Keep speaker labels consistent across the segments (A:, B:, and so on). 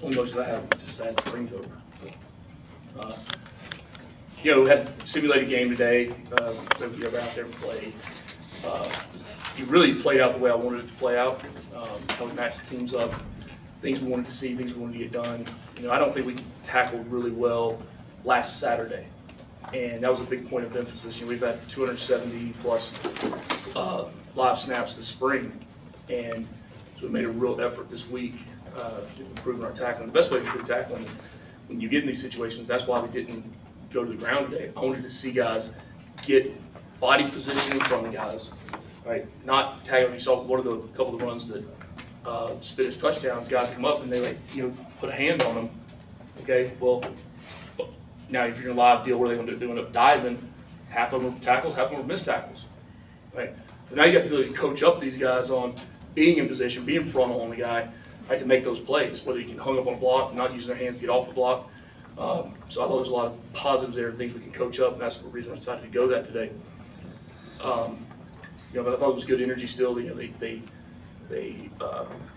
A: Only emotions I have, just sad spring's over. We had a simulated game today. That we ever out there and played. He really played out the way I wanted it to play out. How we matched the teams up, things we wanted to see, things we wanted to get done. I don't think we tackled really well last Saturday, and that was a big point of emphasis. We've had 270 plus live snaps this spring, and so we made a real effort this week improving our tackling. The best way to improve tackling is when you get in these situations. That's why we didn't go to the ground today. I wanted to see guys get body position in front of guys, right? Not tackling. You saw one of the couple of the runs that spit as touchdowns. Guys come up and they put a hand on them. Okay, well, now if you're in a live deal, what are they going to do? They end up diving. Half of them are tackles, half of them are missed tackles, right? So now you got the ability to coach up these guys on being in position, being frontal on the guy, right, to make those plays. Whether you can hung up on a block, not using their hands to get off the block. So I thought there's a lot of positives there, things we can coach up, and that's the reason I decided to go that today. But I thought it was good energy still. They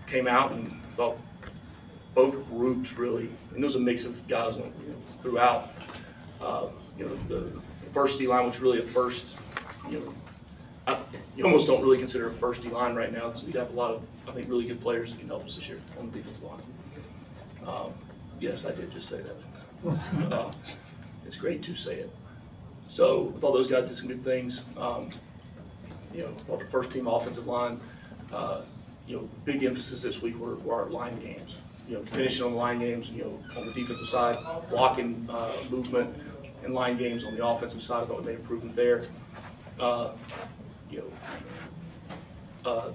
A: came out and thought both groups really, and there was a mix of guys throughout. The first D line, which really a first, you almost don't really consider a first D line right now because we have a lot of, I think, really good players that can help us this year on the defensive line. Yes, I did just say that. It's great to say it. So with all those guys did some good things. All the first team offensive line, big emphasis this week were our line games. Finishing on the line games, on the defensive side, blocking movement and line games on the offensive side. I thought we made improvement there. The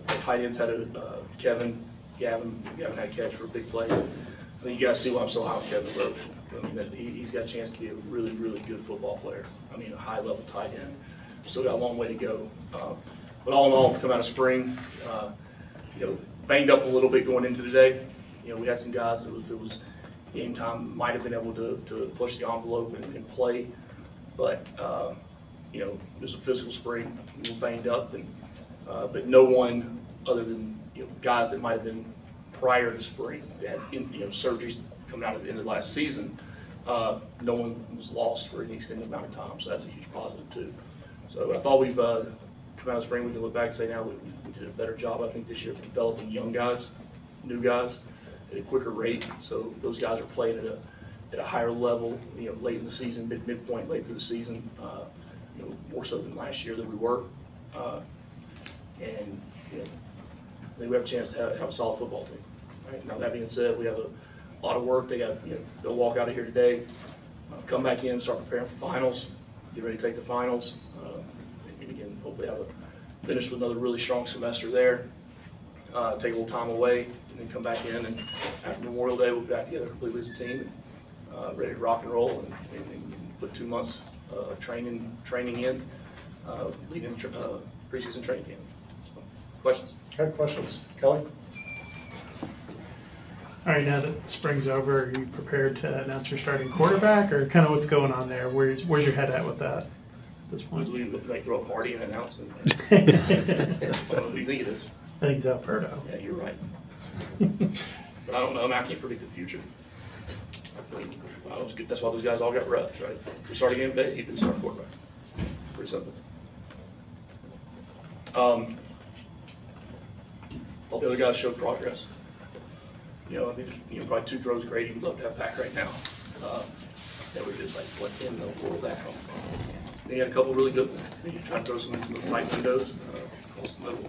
A: tight ends had Gavin had a catch for a big play. I think you guys see why I'm so high on Kevin Roach. He's got a chance to be a really, really good football player. A high-level tight end. Still got a long way to go. But all in all, come out of spring, banged up a little bit going into today. We had some guys that if it was game time, might have been able to push the envelope and play. But, it was a physical spring. We were banged up. But no one other than guys that might have been prior to spring, they had surgeries coming out at the end of last season. No one was lost for any extended amount of time, so that's a huge positive too. So I thought we've come out of spring, we can look back and say now we did a better job, I think, this year of developing young guys, new guys, at a quicker rate. So those guys are playing at a higher level, late in the season, midpoint, late through the season, more so than last year that we were. And I think we have a chance to have a solid football team. Right? Now that being said, we have a lot of work. They got they'll walk out of here today, come back in, start preparing for finals, get ready to take the finals, and again hopefully have a finish with another really strong semester there. Take a little time away and then come back in, and after Memorial Day we'll be back together completely as a team, ready to rock and roll and put 2 months of training in, leading preseason training camp. So, questions?
B: Okay, questions, Kelly?
C: All right, now that spring's over, are you prepared to announce your starting quarterback, or kind of what's going on there? Where's your head at with that at this point?
A: We throw a party and announce it. What do you think it is?
C: I think it's Alberto.
A: Yeah, you're right. But I don't know. I can't predict the future. It's good. That's why those guys all got reps, right? If we start a game today, he did start quarterback. Pretty simple. All the other guys showed progress. I think probably 2 throws great. He'd love to have back right now. That was just like, what in the world that come from? Then he had a couple really good ones. He tried to throw some of those tight windows across the middle.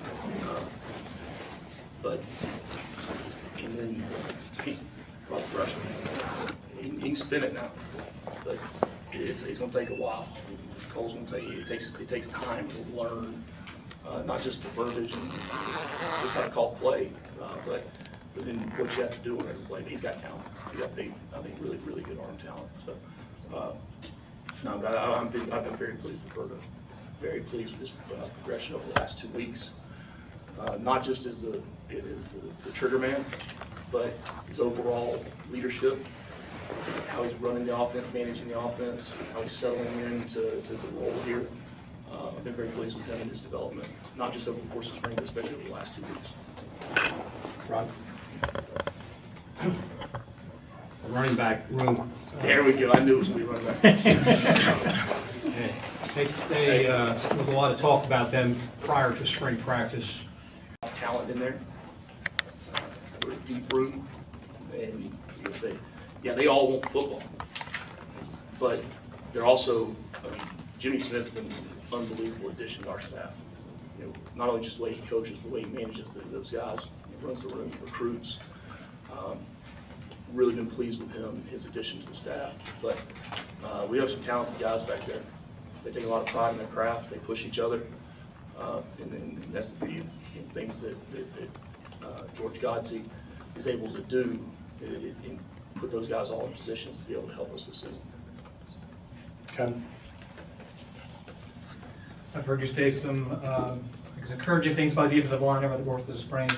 A: And then about the freshman, he can spin it now, but it's going to take a while. Cole's going to take it takes time to learn, not just the verbiage and just how to call play, but then what you have to do on every play. He's got talent. He's got big, I think, really, really good arm talent. So, but I've been very pleased with Alberto. Very pleased with his progression over the last 2 weeks. Not just as the trigger man, but his overall leadership, how he's running the offense, managing the offense, how he's settling into the role here. I've been very pleased with him and his development, not just over the course of spring, but especially over the last 2 weeks.
B: Ron? running back room.
A: There we go. I knew it was going to be running back.
B: There was a lot of talk about them prior to spring practice.
A: Talent in there. We're a deep room. And they all want football. But they're also, Jimmy Smith's been an unbelievable addition to our staff. Not only just the way he coaches, but the way he manages those guys, runs the room, recruits. Really been pleased with him and his addition to the staff. But we have some talented guys back there. They take a lot of pride in their craft. They push each other. And that's the beauty of things that George Godsey is able to do and put those guys all in positions to be able to help us this season.
D: Ken?
E: I've heard you say some encouraging things about the defensive line over the course of the spring.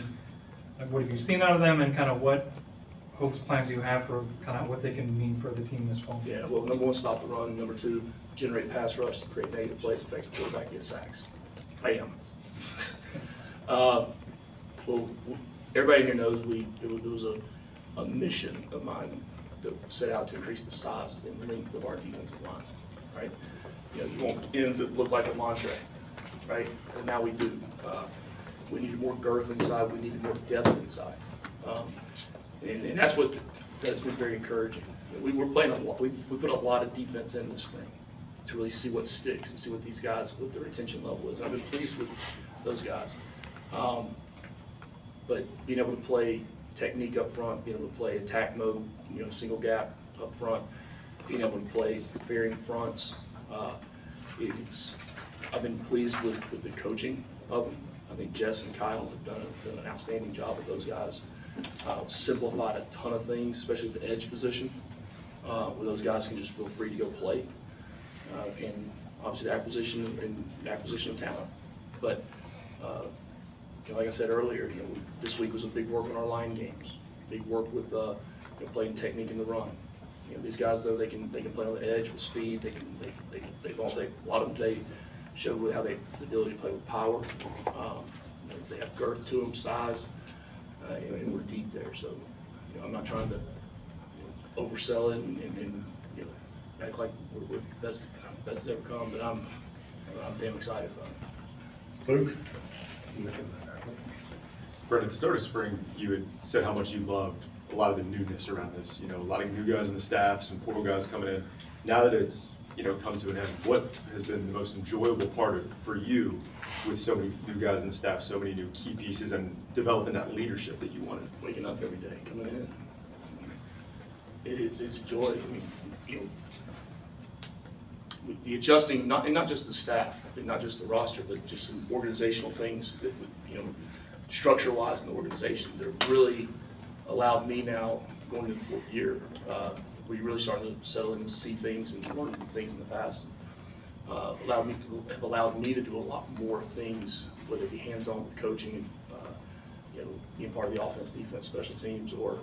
E: What have you seen out of them, and kind of what hopes, plans you have for kind of what they can mean for the team this fall?
A: Yeah, well, number one, stop the run. Number two, generate pass rush to create negative plays, affect the quarterback, get sacks. Bam. Well, everybody here knows it was a mission of mine to set out to increase the size and length of our defensive line, right? You want ends that look like a mantra, right? And now we do. We needed more girth inside. We needed more depth inside. And that's been very encouraging. We're playing a lot. We put a lot of defense in this spring to really see what sticks and see what these guys, what their retention level is. And I've been pleased with those guys. But being able to play technique up front, being able to play attack mode, single gap up front, being able to play varying fronts, I've been pleased with the coaching of them. I think Jess and Kyle have done an outstanding job with those guys. Simplified a ton of things, especially the edge position, where those guys can just feel free to go play. And obviously the acquisition of talent. But like I said earlier, this week was a big work on our line games. Big work with playing technique in the run. These guys though they can play on the edge with speed. A lot of them they showed how the ability to play with power. They have girth to them, size, and we're deep there. So I'm not trying to oversell it and act like we're best it's ever come, but I'm damn excited about it.
D: Luke?
F: Brent, at the start of spring, you had said how much you loved a lot of the newness around this. A lot of new guys on the staff, some portal guys coming in. Now that it's come to an end, what has been the most enjoyable part for you with so many new guys on the staff, so many new key pieces, and developing that leadership that you wanted?
A: Waking up every day, coming in. It's a joy. The adjusting, not just the staff, not just the roster, but just some organizational things that structure-wise in the organization that have really allowed me now, going into the fourth year, we really started to settle in and see things and learn from things in the past. Have allowed me to do a lot more things, whether it be hands-on with coaching and being part of the offense, defense, special teams, or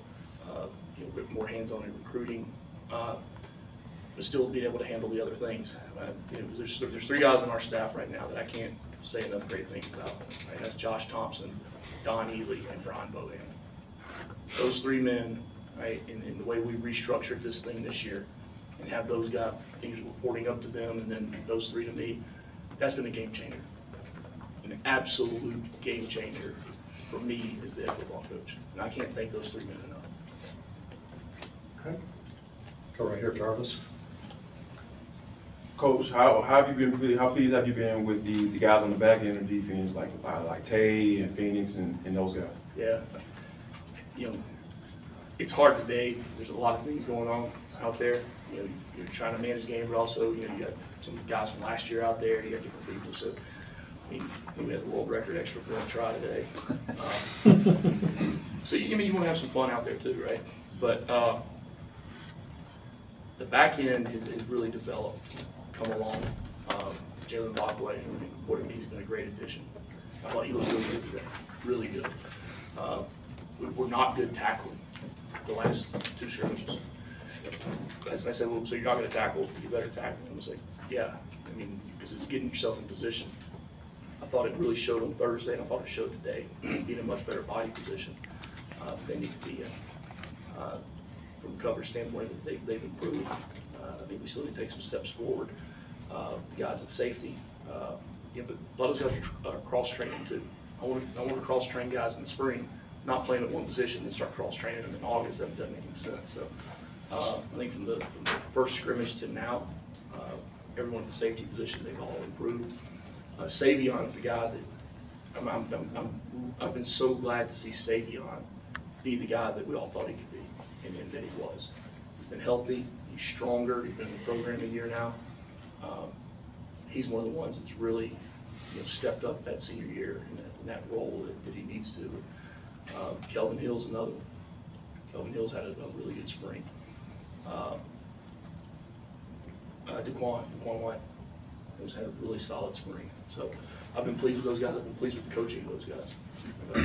A: a bit more hands-on in recruiting. But still being able to handle the other things. There's three guys on our staff right now that I can't say enough great things about. Right? That's Josh Thompson, Don Ely, and Brian Bohan. Those three men, right, in the way we restructured this thing this year, and have those guys, things reporting up to them, and then those three to me, that's been a game changer. An absolute game changer for me as the head football coach. And I can't thank those three men enough.
D: Okay. Go right here, Jarvis.
G: Coach, how pleased have you been with the guys on the back end of defense, like Tay and Phoenix and those guys?
A: Yeah, it's hard today. There's a lot of things going on out there. You're trying to manage the game, but also you got some guys from last year out there. You got different people. So we had the world record extra point try today. So you want to have some fun out there too, right? But the back end has really developed, come along. Jalen Bockway, he's been a great addition. I thought he looked really good today, really good. We're not good tackling the last two scrimmages. As I said, well, so you're not going to tackle, you better tackle. And I was like, yeah, because it's getting yourself in position. I thought it really showed on Thursday, and I thought it showed today, being in a much better body position they need to be in. coverage standpoint, they've improved. I think we still need to take some steps forward. Guys at safety, yeah, but a lot of those guys are cross-training too. I want to cross-train guys in the spring, not playing at one position and start cross-training them in August. That doesn't make any sense. So I think from the first scrimmage to now, everyone at the safety position, they've all improved. Savion's the guy that I've been so glad to see Savion be the guy that we all thought he could be, and that he was. He's been healthy, he's stronger, he's been in the program a year now. He's one of the ones that's really stepped up that senior year in that role that he needs to. Kelvin Hill's another one. Kelvin Hill's had a really good spring. Daquan White has had a really solid spring. So I've been pleased with those guys. I've been pleased with the coaching of those guys. I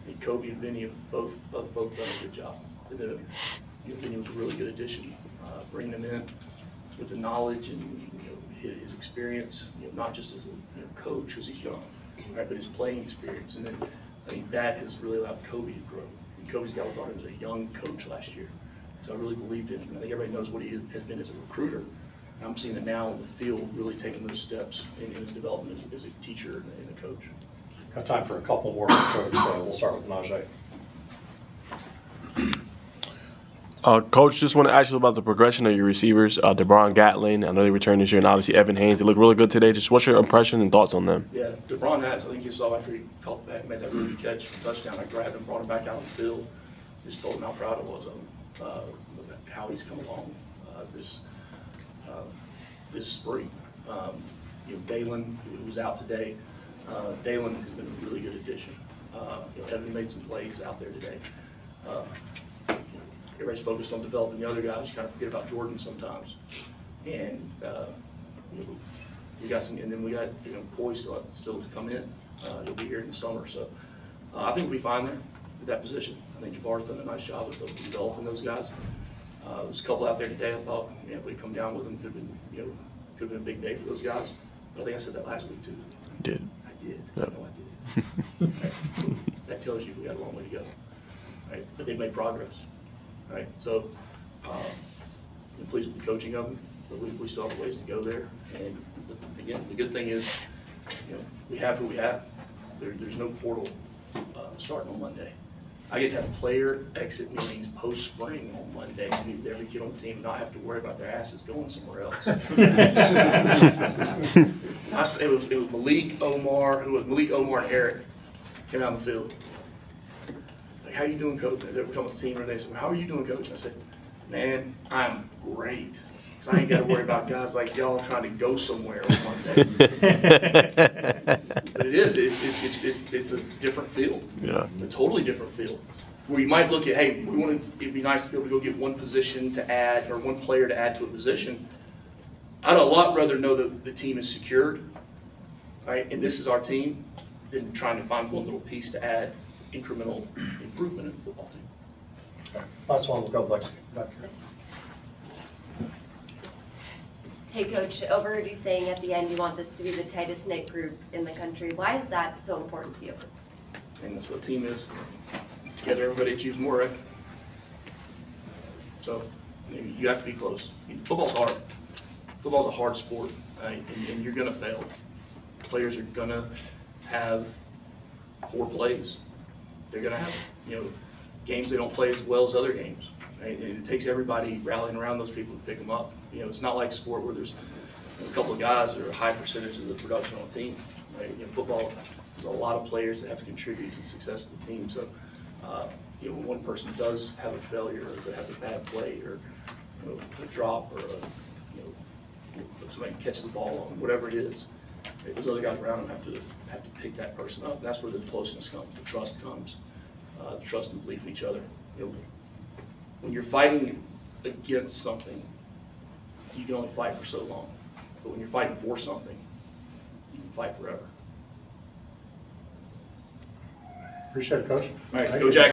A: think Kobe and Vinny have both done a good job. Vinny was a really good addition, bringing him in with the knowledge and his experience, not just as a coach because he's young, right, but his playing experience. And then I think that has really allowed Kobe to grow. And Kobe's got brought him as a young coach last year, so I really believed in him. I think everybody knows what he has been as a recruiter. And I'm seeing it now in the field, really taking those steps in his development as a teacher and a coach.
D: Got time for a couple more, Coach. We'll start with Najeh.
H: Coach, just want to ask you about the progression of your receivers. DeBron Gatlin, I know they returned this year, and obviously Evan Haynes. They look really good today. Just what's your impression and thoughts on them?
A: Yeah, DeBron has. I think you saw after he caught back, made that really good catch for a touchdown. I grabbed him, brought him back out on the field. Just told him how proud I was of him, how he's come along this spring. Dalen, who was out today, Dalen has been a really good addition. Evan made some plays out there today. Everybody's focused on developing the other guys. You kind of forget about Jordan sometimes. And we got some, and then we got Coy still to come in. He'll be here in the summer, so I think we'll be fine there at that position. I think Javar's done a nice job of developing those guys. There's a couple out there today. I thought if we come down with them, could have been a big day for those guys. But I think I said that last week too.
H: You did.
A: I did.
H: Yep.
A: I know I did. Right? So that tells you we got a long way to go. Right? But they've made progress. Right, so I'm pleased with the coaching of them, but we still have a ways to go there. And again, the good thing is, we have who we have. There's no portal starting on Monday. I get to have player exit meetings post-spring on Monday to meet with every kid on the team and not have to worry about their asses going somewhere else. It was Malik, Omar and Eric came out on the field. How you doing, coach? They would come with the team and they said, how are you doing, coach? And I said, man, I'm great. Because I ain't got to worry about guys like y'all trying to go somewhere on Monday. But it is. It's a different field.
H: Yeah.
A: A totally different field. Where you might look at, hey, it'd be nice to be able to go get one position to add or one player to add to a position. I'd a lot rather know that the team is secured, right? And this is our team than trying to find one little piece to add incremental improvement in the football team.
D: Okay. Last one, we'll go Lexi. Back here.
I: Hey, Coach, overheard you saying at the end you want this to be the tightest knit group in the country. Why is that so important to you?
A: And that's what a team is. Together, everybody achieves more, right? So you have to be close. Football's hard. Football's a hard sport, right? And you're going to fail. Players are going to have poor plays. They're going to have, games they don't play as well as other games. Right? And it takes everybody rallying around those people to pick them up. It's not like sport where there's a couple of guys that are a high percentage of the production on a team. Right? Football, there's a lot of players that have to contribute to the success of the team. So, when one person does have a failure or has a bad play or a drop or somebody catches the ball on whatever it is, right? Those other guys around them have to pick that person up. And that's where the closeness comes, the trust comes, the trust and belief in each other. When you're fighting against something, you can only fight for so long. But when you're fighting for something, you can fight forever.
D: Appreciate it, Coach.
A: All right,
D: Thank
A: go
D: you.
A: Jack.